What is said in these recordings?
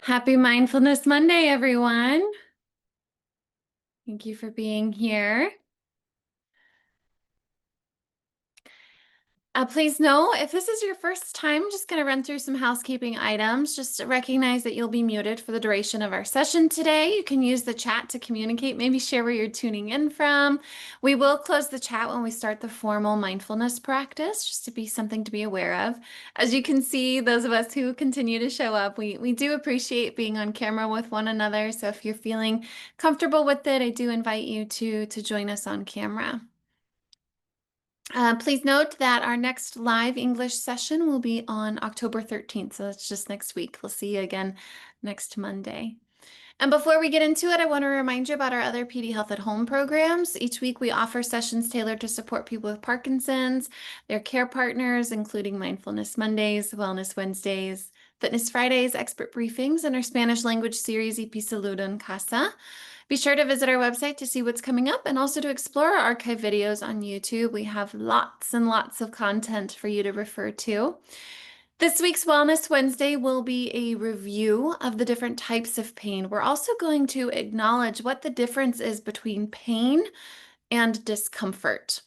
Happy Mindfulness Monday, everyone. Thank you for being here. Please know if this is your first time, I'm just going to run through some housekeeping items. Just recognize that you'll be muted for the duration of our session today. You can use the chat to communicate, maybe share where you're tuning in from. We will close the chat when we start the formal mindfulness practice, just to be something to be aware of. As you can see, those of us who continue to show up, we do appreciate being on camera with one another. So if you're feeling comfortable with it, I do invite you to join us on camera. Please note that our next live English session will be on October 13th, so that's just next week. We'll see you again next Monday. And before we get into it, I want to remind you about our other PD Health at Home programs. Each week we offer sessions tailored to support people with Parkinson's, their care partners, including Mindfulness Mondays, Wellness Wednesdays, Fitness Fridays, expert briefings, and our Spanish language series, Y Saludo en Casa. Be sure to visit our website to see what's coming up and also to explore our archive videos on YouTube. We have lots and lots of content for you to refer to. This week's Wellness Wednesday will be a review of the different types of pain. We're also going to acknowledge what the difference is between pain and discomfort.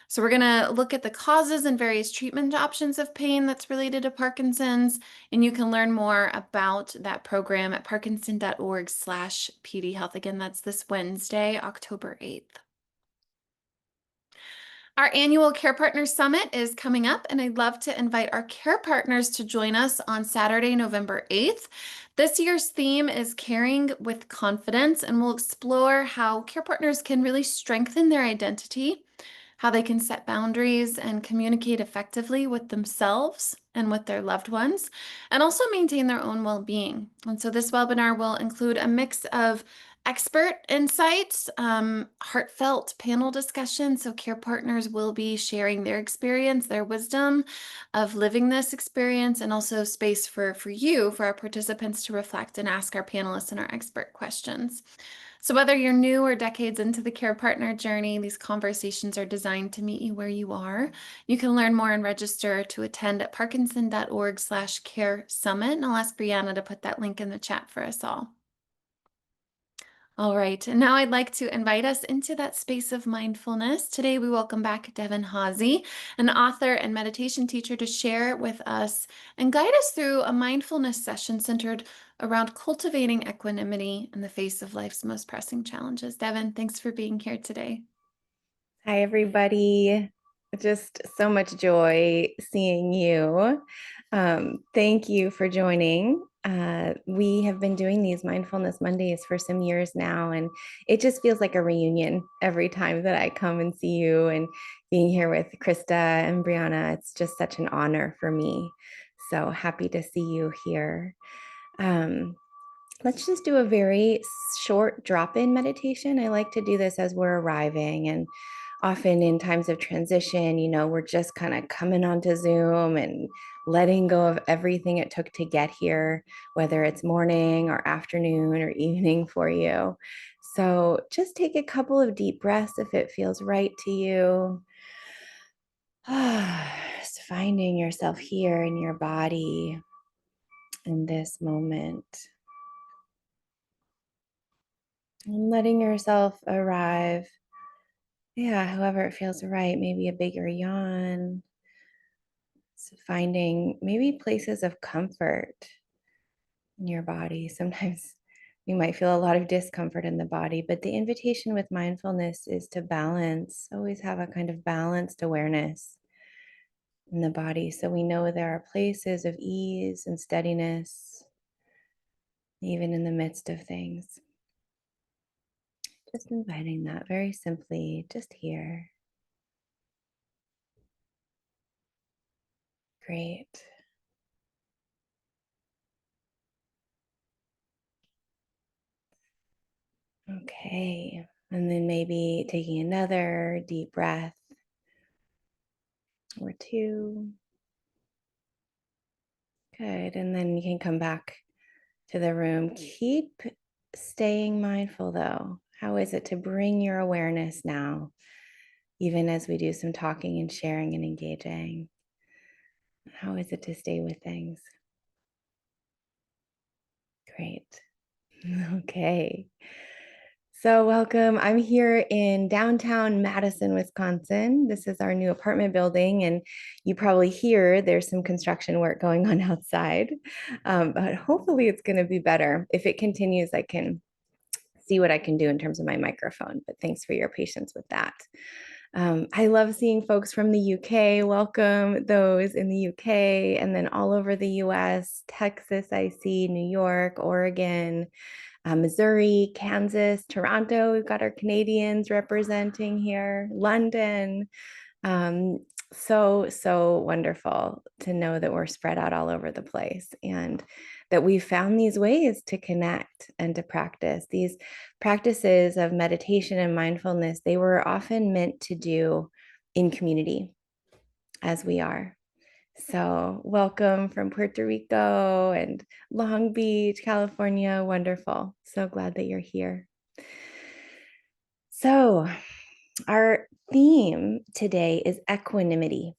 So we're going to look at the causes and various treatment options of pain that's related to Parkinson's, and you can learn more about that program at parkinson.org/pdhealth. Again, that's this Wednesday, October 8th. Our annual Care Partners Summit is coming up, and I'd love to invite our care partners to join us on Saturday, November 8th. This year's theme is Caring with Confidence, and we'll explore how care partners can really strengthen their identity, how they can set boundaries and communicate effectively with themselves and with their loved ones, and also maintain their own well-being. And so this webinar will include a mix of expert insights, heartfelt panel discussion. So care partners will be sharing their experience, their wisdom of living this experience, and also space for you, for our participants to reflect and ask our panelists and our expert questions. So whether you're new or decades into the care partner journey, these conversations are designed to meet you where you are. You can learn more and register to attend at parkinson.org/care summit. And I'll ask Brianna to put that link in the chat for us all. All right, and now I'd like to invite us into that space of mindfulness. Today, we welcome back Devon Hase, an author and meditation teacher, to share with us and guide us through a mindfulness session centered around cultivating equanimity in the face of life's most pressing challenges. Devon, thanks for being here today. Hi, everybody. Just so much joy seeing you. Thank you for joining. We have been doing these Mindfulness Mondays for some years now, and it just feels like a reunion every time that I come and see you, and being here with Krista and Brianna. It's just such an honor for me. So happy to see you here. Let's just do a very short drop-in meditation. I like to do this as we're arriving, and often in times of transition, we're just kind of coming onto Zoom and letting go of everything it took to get here, whether it's morning or afternoon or evening for you. So just take a couple of deep breaths if it feels right to you. Just finding yourself here in your body in this moment. And letting yourself arrive, however it feels right. Maybe a bigger yawn. So finding maybe places of comfort in your body. Sometimes you might feel a lot of discomfort in the body, but the invitation with mindfulness is to balance, always have a kind of balanced awareness in the body. So we know there are places of ease and steadiness, even in the midst of things. Just inviting that very simply, just here. Great. Okay. And then maybe taking another deep breath or two. Good. And then you can come back to the room. Keep staying mindful, though. How is it to bring your awareness now, even as we do some talking and sharing and engaging? How is it to stay with things? Great. Okay. So, welcome. I'm here in downtown Madison, Wisconsin. This is our new apartment building, and you probably hear there's some construction work going on outside. But hopefully, it's going to be better. If it continues, I can see what I can do in terms of my microphone. But thanks for your patience with that. I love seeing folks from the UK. Welcome those in the UK and then all over the US, Texas, I see, New York, Oregon, Missouri, Kansas, Toronto. We've got our Canadians representing here, London. Um, so wonderful to know that we're spread out all over the place and that we've found these ways to connect and to practice. These practices of meditation and mindfulness, they were often meant to do in community as we are. So, welcome from Puerto Rico and Long Beach, California. Wonderful. So glad that you're here. So, our theme today is equanimity.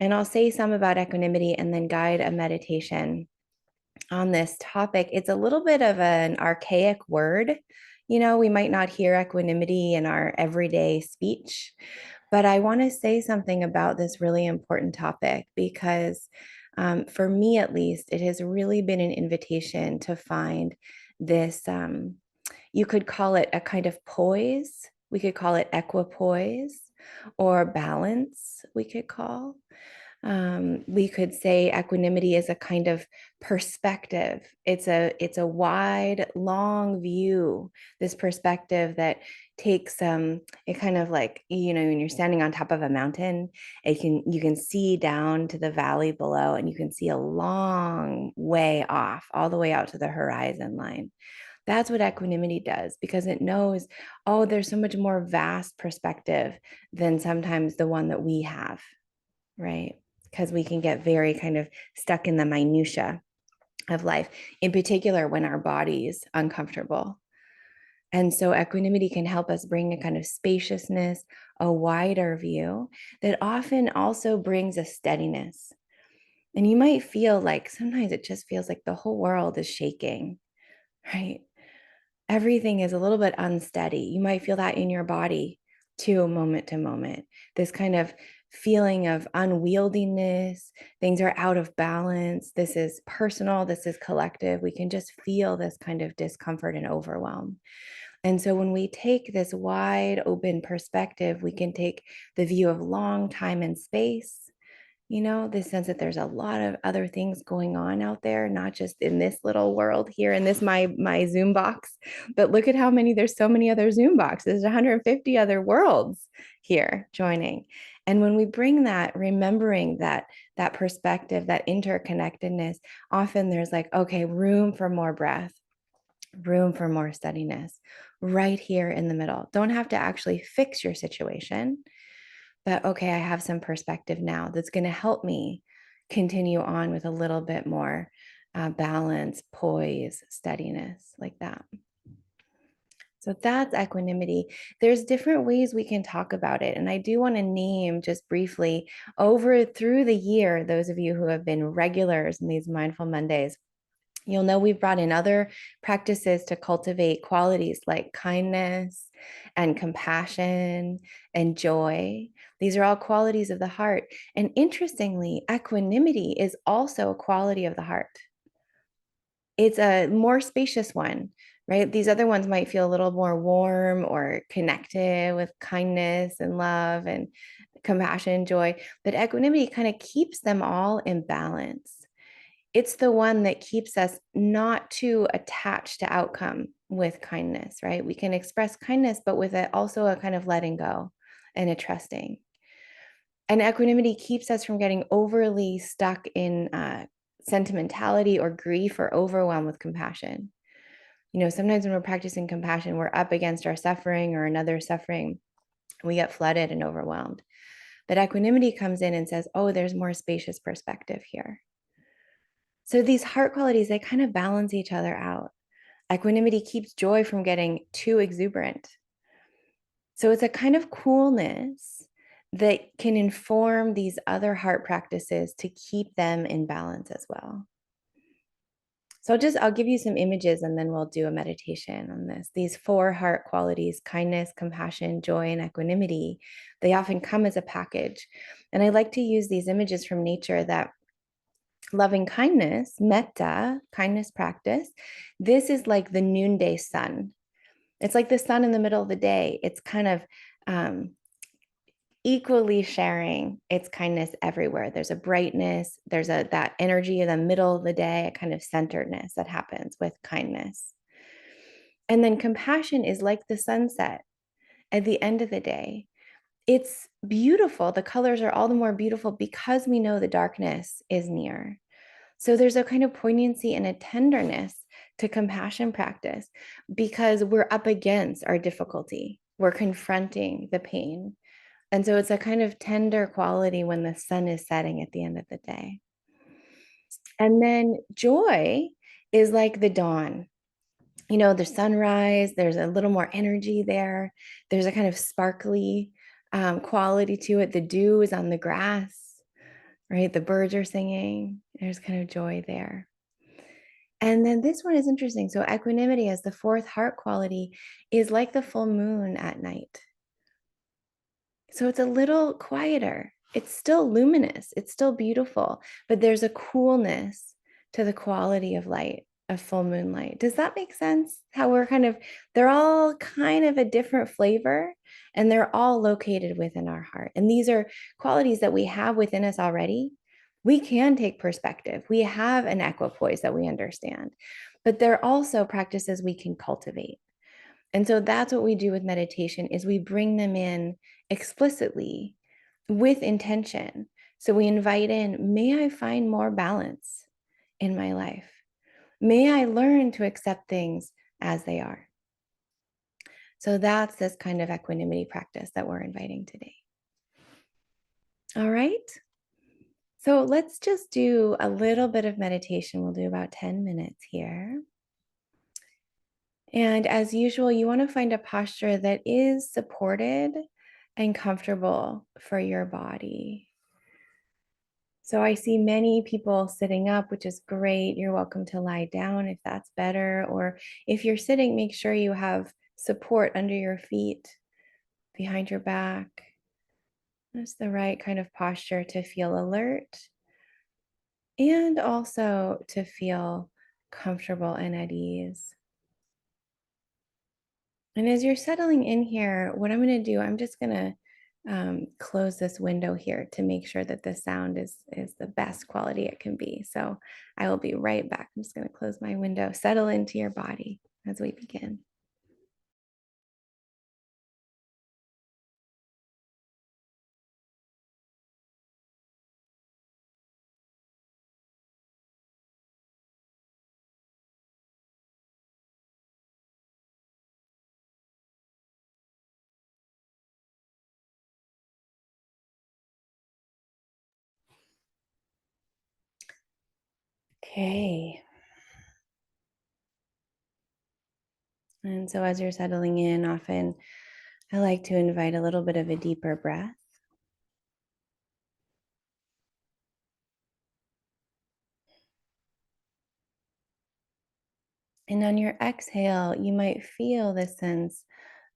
And I'll say some about equanimity and then guide a meditation on this topic. It's a little bit of an archaic word. You know, we might not hear equanimity in our everyday speech, but I want to say something about this really important topic because for me, at least, it has really been an invitation to find this. You could call it a kind of poise. We could call it equipoise or balance, we could call. We could say equanimity is a kind of perspective. It's a wide, long view. This perspective that takes it kind of like when you're standing on top of a mountain, you can see down to the valley below, and you can see a long way off, all the way out to the horizon line. That's what equanimity does because it knows, oh, there's so much more vast perspective than sometimes the one that we have, right? Because we can get very kind of stuck in the minutia of life, in particular when our body's uncomfortable. And so equanimity can help us bring a kind of spaciousness, a wider view that often also brings a steadiness. And you might feel like sometimes it just feels like the whole world is shaking, right? Everything is a little bit unsteady. You might feel that in your body too, moment to moment. This kind of feeling of unwieldiness, things are out of balance. This is personal, this is collective. We can just feel this kind of discomfort and overwhelm. And so when we take this wide open perspective, we can take the view of long time and space, this sense that there's a lot of other things going on out there, not just in this little world here in this my Zoom box, but look at how there's so many other Zoom boxes. There's 150 other worlds here joining. And when we bring that, remembering that perspective, that interconnectedness, often there's like, okay, room for more breath, room for more steadiness right here in the middle. Don't have to actually fix your situation, but okay, I have some perspective now that's going to help me continue on with a little bit more balance, poise, steadiness, like that. So that's equanimity. There's different ways we can talk about it. And I do want to name just briefly through the year, those of you who have been regulars in these Mindful Mondays, you'll know we've brought in other practices to cultivate qualities like kindness and compassion and joy. These are all qualities of the heart. And interestingly, equanimity is also a quality of the heart. It's a more spacious one, right? These other ones might feel a little more warm or connected with kindness and love and compassion, joy, but equanimity kind of keeps them all in balance. It's the one that keeps us not too attached to outcome with kindness, right? We can express kindness, but with it also a kind of letting go and a trusting. And equanimity keeps us from getting overly stuck in sentimentality or grief or overwhelm with compassion. Sometimes when we're practicing compassion, we're up against our suffering or another suffering. We get flooded and overwhelmed. But equanimity comes in and says, oh, there's more spacious perspective here. So these heart qualities, they kind of balance each other out. Equanimity keeps joy from getting too exuberant. So it's a kind of coolness that can inform these other heart practices to keep them in balance as well. So I'll give you some images and then we'll do a meditation on this. These four heart qualities, kindness, compassion, joy, and equanimity, they often come as a package. And I like to use these images from nature that loving kindness, metta, kindness practice, this is like the noonday sun. It's like the sun in the middle of the day. It's kind of equally sharing its kindness everywhere. There's a brightness, there's that energy in the middle of the day, a kind of centeredness that happens with kindness. And then compassion is like the sunset at the end of the day. It's beautiful. The colors are all the more beautiful because we know the darkness is near. So there's a kind of poignancy and a tenderness to compassion practice because we're up against our difficulty. We're confronting the pain. And so it's a kind of tender quality when the sun is setting at the end of the day. And then joy is like the dawn. You know, the sunrise, there's a little more energy there. There's a kind of sparkly quality to it. The dew is on the grass, right? The birds are singing. There's kind of joy there. And then this one is interesting. So, equanimity as the fourth heart quality is like the full moon at night. So it's a little quieter. It's still luminous, it's still beautiful, but there's a coolness to the quality of light, of full moonlight. Does that make sense? How they're all kind of a different flavor and they're all located within our heart. And these are qualities that we have within us already. We can take perspective. We have an equipoise that we understand, but they're also practices we can cultivate. And so that's what we do with meditation is we bring them in explicitly with intention. So we invite in, may I find more balance in my life? May I learn to accept things as they are? So that's this kind of equanimity practice that we're inviting today. All right. So let's just do a little bit of meditation. We'll do about 10 minutes here. And as usual, you want to find a posture that is supported and comfortable for your body. So I see many people sitting up, which is great. You're welcome to lie down if that's better. Or if you're sitting, make sure you have support under your feet, behind your back. That's the right kind of posture to feel alert and also to feel comfortable and at ease. And as you're settling in here, what I'm going to do, I'm just going to close this window here to make sure that the sound is the best quality it can be. So I will be right back. I'm just going to close my window, settle into your body as we begin. Okay. And so as you're settling in, often I like to invite a little bit of a deeper breath. And on your exhale, you might feel this sense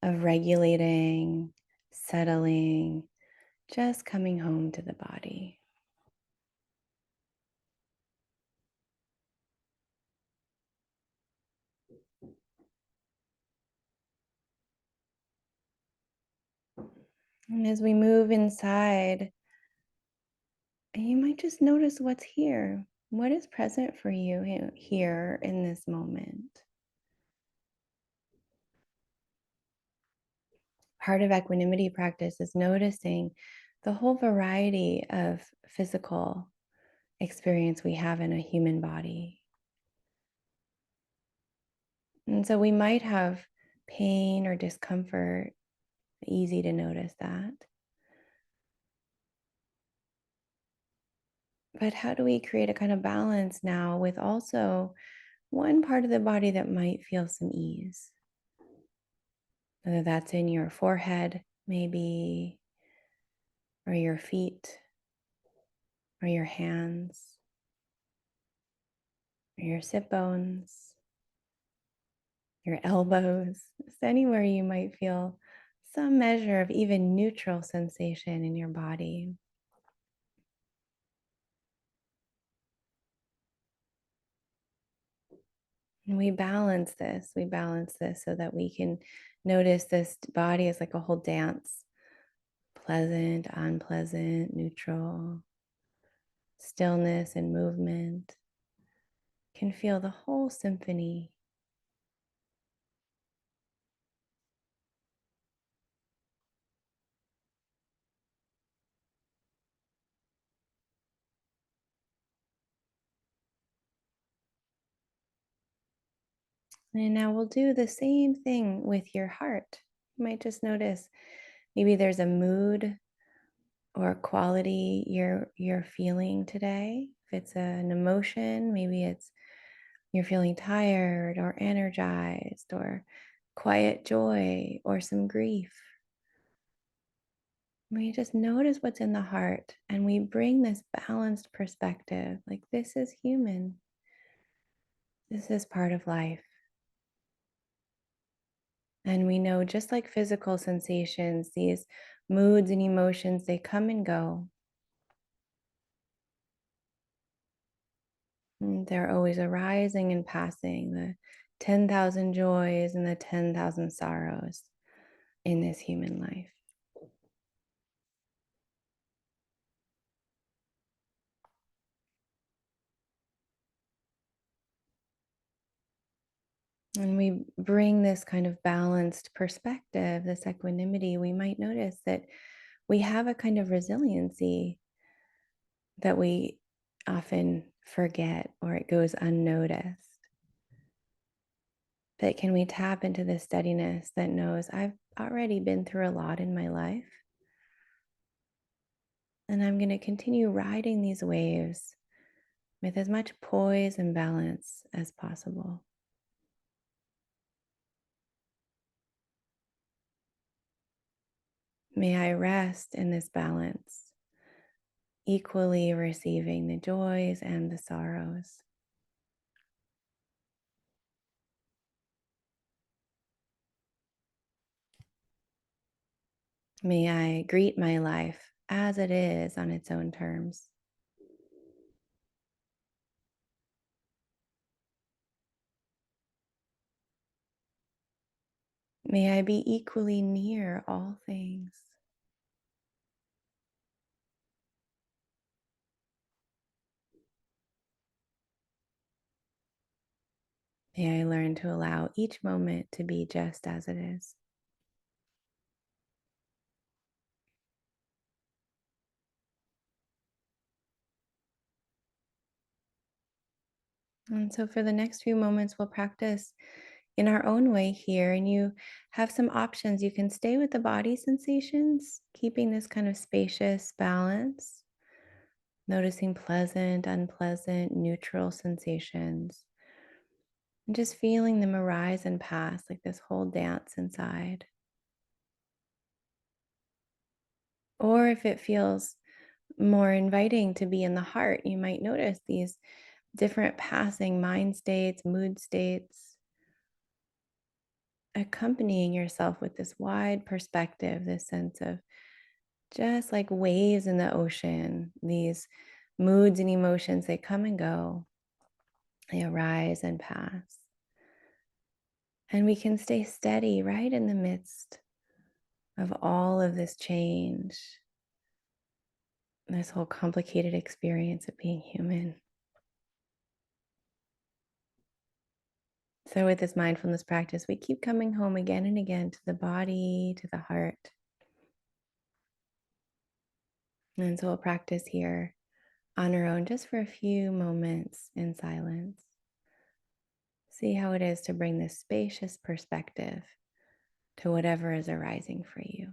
of regulating, settling, just coming home to the body. And as we move inside, you might just notice what's here. What is present for you here in this moment? Part of equanimity practice is noticing the whole variety of physical experience we have in a human body. And so we might have pain or discomfort, easy to notice that. But how do we create a kind of balance now with also one part of the body that might feel some ease? Whether that's in your forehead, maybe, or your feet, or your hands. your sit bones, your elbows, just anywhere you might feel some measure of even neutral sensation in your body. And we balance this. We balance this so that we can notice this body is like a whole dance, pleasant, unpleasant, neutral, stillness and movement. Can feel the whole symphony. And now we'll do the same thing with your heart. You might just notice maybe there's a mood or a quality you're feeling today. If it's an emotion, maybe it's you're feeling tired or energized or quiet joy or some grief. We just notice what's in the heart and we bring this balanced perspective like this is human. This is part of life. And we know just like physical sensations, these moods and emotions, they come and go. And they're always arising and passing, the 10,000 joys and the 10,000 sorrows in this human life. And we bring this kind of balanced perspective, this equanimity, we might notice that we have a kind of resiliency that we often forget or it goes unnoticed. But can we tap into this steadiness that knows I've already been through a lot in my life and I'm going to continue riding these waves with as much poise and balance as possible. May I rest in this balance, equally receiving the joys and the sorrows. May I greet my life as it is on its own terms. May I be equally near all things. May I learn to allow each moment to be just as it is. And so, for the next few moments, we'll practice in our own way here. And you have some options. You can stay with the body sensations, keeping this kind of spacious balance, noticing pleasant, unpleasant, neutral sensations, and just feeling them arise and pass like this whole dance inside. Or if it feels more inviting to be in the heart, you might notice these different passing mind states, mood states, accompanying yourself with this wide perspective, this sense of just like waves in the ocean, these moods and emotions, they come and go, they arise and pass. And we can stay steady right in the midst of all of this change, this whole complicated experience of being human. So, with this mindfulness practice, we keep coming home again and again to the body, to the heart. And so, we'll practice here on our own just for a few moments in silence. See how it is to bring this spacious perspective to whatever is arising for you.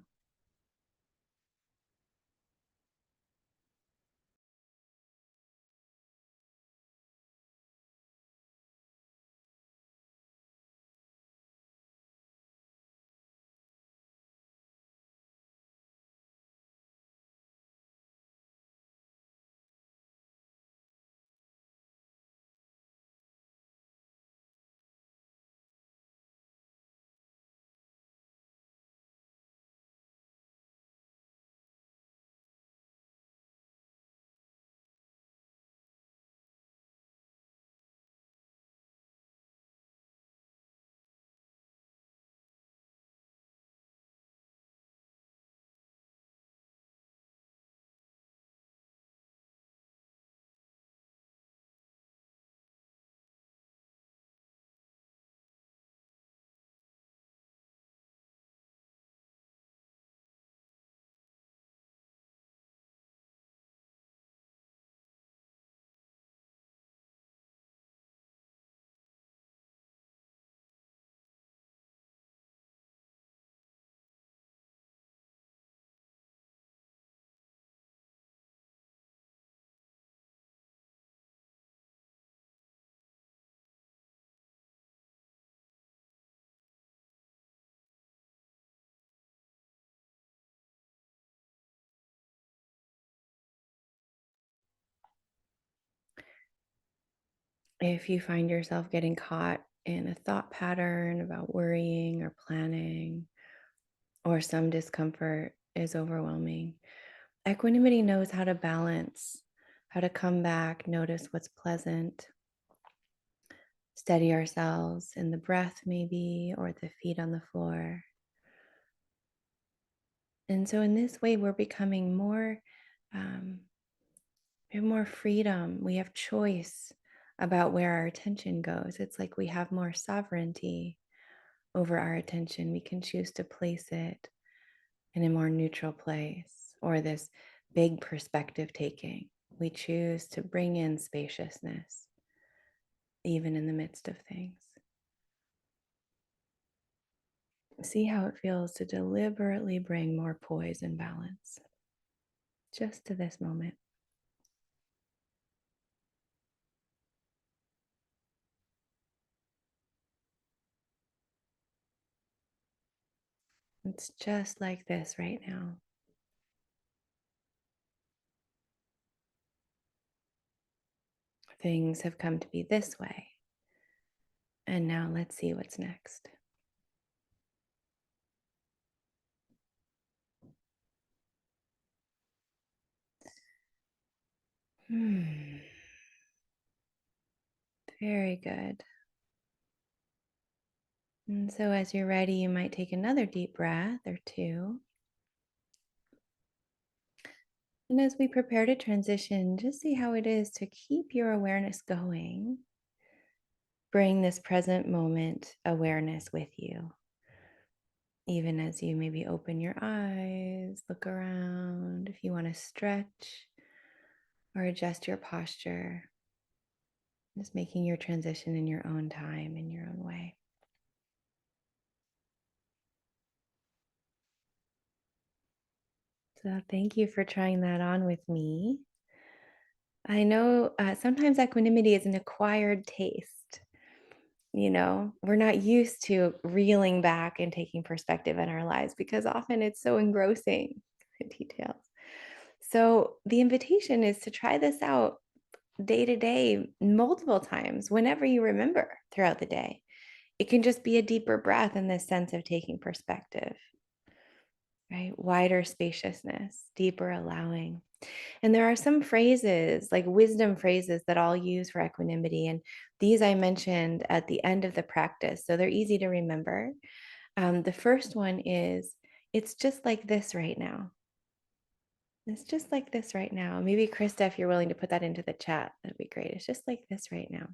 If you find yourself getting caught in a thought pattern about worrying or planning, or some discomfort is overwhelming, equanimity knows how to balance, how to come back, notice what's pleasant, steady ourselves in the breath, maybe, or the feet on the floor. And so, in this way, we're becoming more, we have more freedom. We have choice about where our attention goes. It's like we have more sovereignty over our attention. We can choose to place it in a more neutral place, or this big perspective taking. We choose to bring in spaciousness, even in the midst of things. See how it feels to deliberately bring more poise and balance just to this moment. It's just like this right now. Things have come to be this way. And now let's see what's next. Very good. And so, as you're ready, you might take another deep breath or two. And as we prepare to transition, just see how it is to keep your awareness going. Bring this present moment awareness with you, even as you maybe open your eyes, look around, if you want to stretch or adjust your posture. Just making your transition in your own time, in your own way. So, thank you for trying that on with me. I know sometimes equanimity is an acquired taste. We're not used to reeling back and taking perspective in our lives because often it's so engrossing, the details. So, the invitation is to try this out day to day, multiple times, whenever you remember throughout the day. It can just be a deeper breath in this sense of taking perspective, right? Wider spaciousness, deeper allowing. And there are some phrases, like wisdom phrases, that I'll use for equanimity. And these I mentioned at the end of the practice. So they're easy to remember. The first one is, it's just like this right now. It's just like this right now. Maybe Krista, if you're willing to put that into the chat, that'd be great. It's just like this right now.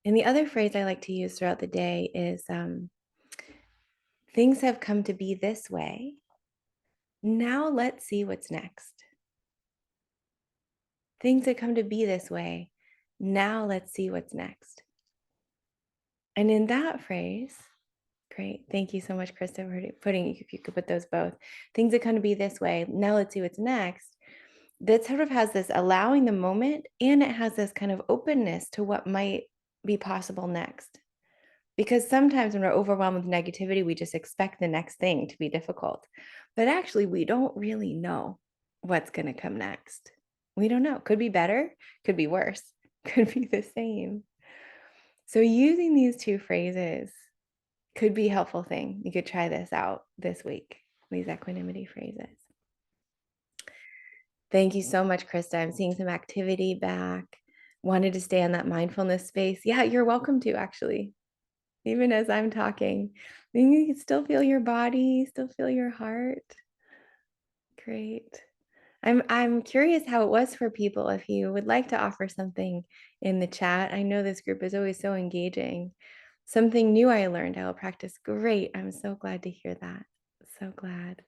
And the other phrase I like to use throughout the day is, things have come to be this way. Now let's see what's next. Things have come to be this way. Now let's see what's next. And in that phrase, great. Thank you so much, Krista, for putting, if you could put those both. Things that come to be this way. Now let's see what's next. That sort of has this allowing the moment, and it has this kind of openness to what might be possible next. Because sometimes when we're overwhelmed with negativity, we just expect the next thing to be difficult. But actually, we don't really know what's going to come next. We don't know. Could be better, could be worse, could be the same. So using these two phrases could be a helpful thing. You could try this out this week, these equanimity phrases. Thank you so much, Krista. I'm seeing some activity back. Wanted to stay in that mindfulness space. Yeah, you're welcome to, actually. Even as I'm talking, you can still feel your body, still feel your heart. Great. I'm curious how it was for people. If you would like to offer something in the chat, I know this group is always so engaging. Something new I learned, I will practice. Great. I'm so glad to hear that. So glad.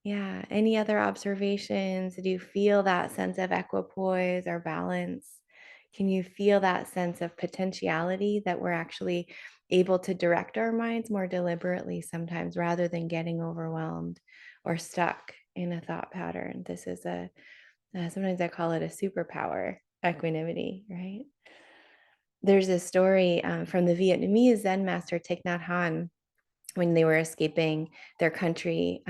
Yeah. Any other observations? Do you feel that sense of equipoise or balance? Can you feel that sense of potentiality, that we're actually able to direct our minds more deliberately sometimes rather than getting overwhelmed or stuck in a thought pattern? This is sometimes I call it a superpower, equanimity, right? There's a story from the Vietnamese Zen master Thich Nhat Hanh. When they were escaping their country,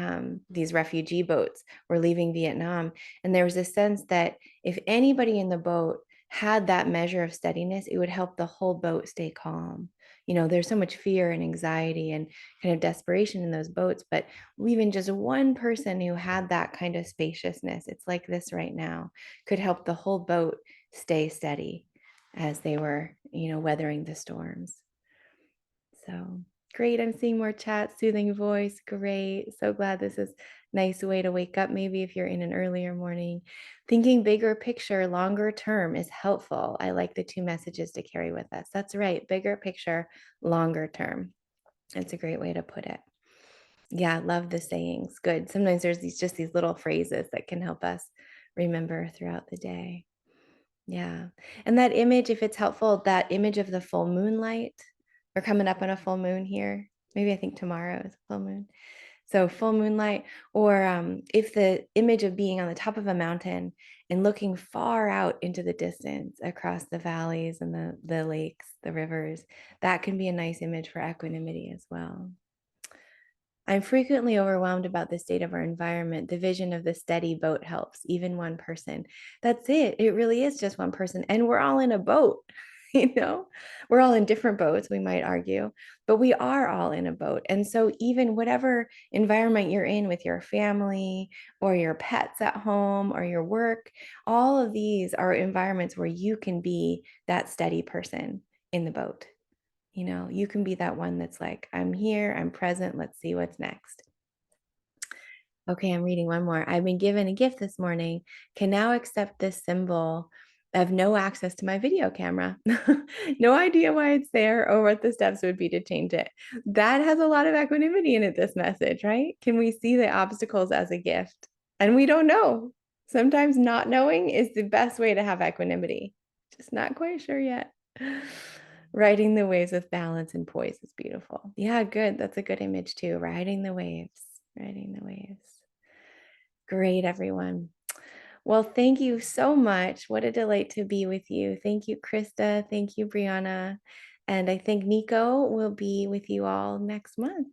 these refugee boats were leaving Vietnam. And there was a sense that if anybody in the boat had that measure of steadiness, it would help the whole boat stay calm. There's so much fear and anxiety and kind of desperation in those boats, but even just one person who had that kind of spaciousness, it's like this right now, could help the whole boat stay steady as they were, weathering the storms. So great. I'm seeing more chat, soothing voice. Great. So glad this is nice way to wake up. Maybe if you're in an earlier morning, thinking bigger picture, longer term is helpful. I like the two messages to carry with us. That's right. Bigger picture, longer term. It's a great way to put it. Yeah, love the sayings. Good. Sometimes there's these little phrases that can help us remember throughout the day. Yeah. And that image, if it's helpful, that image of the full moonlight, we're coming up on a full moon here. Maybe I think tomorrow is a full moon. So full moonlight, or if the image of being on the top of a mountain and looking far out into the distance across the valleys and the lakes, the rivers, that can be a nice image for equanimity as well. I'm frequently overwhelmed about the state of our environment. The vision of the steady boat helps, even one person. That's it. It really is just one person. And we're all in a boat, you know? We're all in different boats, we might argue, but we are all in a boat. And so, even whatever environment you're in with your family or your pets at home or your work, all of these are environments where you can be that steady person in the boat. You can be that one that's like, I'm here, I'm present, let's see what's next. Okay, I'm reading one more. I've been given a gift this morning, can now accept this symbol of no access to my video camera. No idea why it's there or what the steps would be to change it. That has a lot of equanimity in it, this message, right? Can we see the obstacles as a gift? And we don't know. Sometimes not knowing is the best way to have equanimity. Just not quite sure yet. Riding the waves with balance and poise is beautiful. Yeah, good. That's a good image too. Riding the waves, riding the waves. Great, everyone. Well, thank you so much. What a delight to be with you. Thank you, Krista. Thank you, Brianna. And I think Nico will be with you all next month.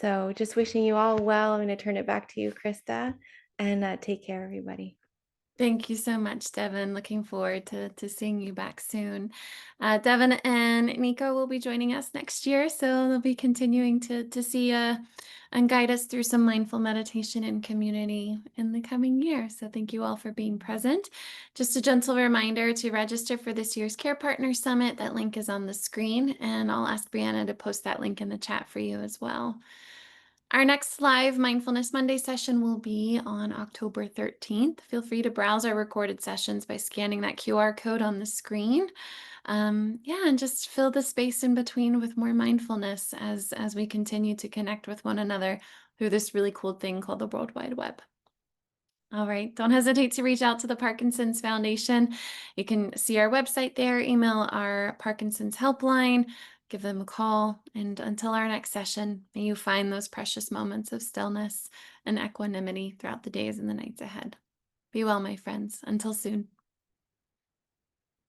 So just wishing you all well. I'm going to turn it back to you, Krista, and take care, everybody. Thank you so much, Devon. Looking forward to seeing you back soon. Devon and Nico will be joining us next year, so they'll be continuing to see and guide us through some mindful meditation and community in the coming year. So thank you all for being present. Just a gentle reminder to register for this year's Care Partner Summit. That link is on the screen, and I'll ask Brianna to post that link in the chat for you as well. Our next live Mindfulness Monday session will be on October 13th. Feel free to browse our recorded sessions by scanning that QR code on the screen. Yeah, and just fill the space in between with more mindfulness as we continue to connect with one another through this really cool thing called the World Wide Web. All right, don't hesitate to reach out to the Parkinson's Foundation. You can see our website there, email our Parkinson's helpline, give them a call. And until our next session, may you find those precious moments of stillness and equanimity throughout the days and the nights ahead. Be well, my friends. Until soon.